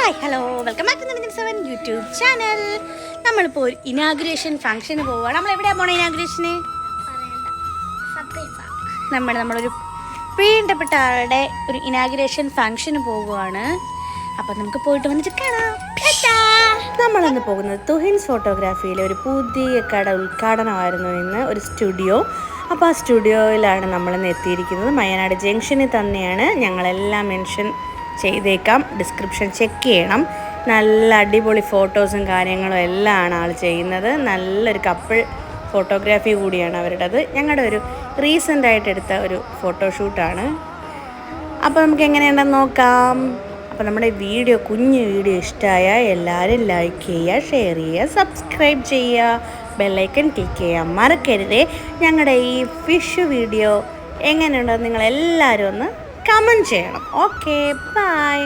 Hi hello welcome back to 7 YouTube channel. നമ്മളിപ്പോൾ ഒരു inauguration ഫംഗ്ഷന് പോവുകയാണ്. നമ്മൾ എവിടെയാണ് പോണേ ഇനാഗുറേഷന്? നമ്മളൊരു വേണ്ടപ്പെട്ട ആളുടെ ഒരു ഇനാഗുറേഷൻ ഫംഗ്ഷന് പോവുകയാണ്. അപ്പം നമുക്ക് പോയിട്ട് വന്നിട്ട് കാണാം. നമ്മളന്ന് പോകുന്നത് തുഹിൻസ് ഫോട്ടോഗ്രാഫിയിലെ ഒരു പുതിയ കട ഉദ്ഘാടനമായിരുന്നു ഇന്ന്, ഒരു സ്റ്റുഡിയോ. അപ്പോൾ ആ സ്റ്റുഡിയോയിലാണ് നമ്മളിന്ന് എത്തിയിരിക്കുന്നത്. മയ്യനാട് ജംഗ്ഷനിൽ തന്നെയാണ്. ഞങ്ങളെല്ലാം മെൻഷൻ ചെയ്തേക്കാം, ഡിസ്ക്രിപ്ഷൻ ചെക്ക് ചെയ്യണം. നല്ല അടിപൊളി ഫോട്ടോസും കാര്യങ്ങളും എല്ലാം ആണ് ആൾ ചെയ്യുന്നത്. നല്ലൊരു കപ്പിൾ ഫോട്ടോഗ്രാഫി കൂടിയാണ് അവരുടേത്. ഞങ്ങളുടെ ഒരു റീസെൻ്റായിട്ട് എടുത്ത ഒരു ഫോട്ടോഷൂട്ടാണ്. അപ്പോൾ നമുക്ക് എങ്ങനെയുണ്ടെന്ന് നോക്കാം. അപ്പോൾ നമ്മുടെ കുഞ്ഞു വീഡിയോ ഇഷ്ടമായാൽ എല്ലാവരും ലൈക്ക് ചെയ്യുക, ഷെയർ ചെയ്യുക, സബ്സ്ക്രൈബ് ചെയ്യുക, ബെല്ലൈക്കൺ ക്ലിക്ക് ചെയ്യാൻ മറക്കരുതേ. ഞങ്ങളുടെ ഈ ഫിഷ് വീഡിയോ എങ്ങനെയുണ്ടെന്ന് നിങ്ങളെല്ലാവരും ഒന്ന് കമൻറ്റ് ചെയ്യണം. Okay, by.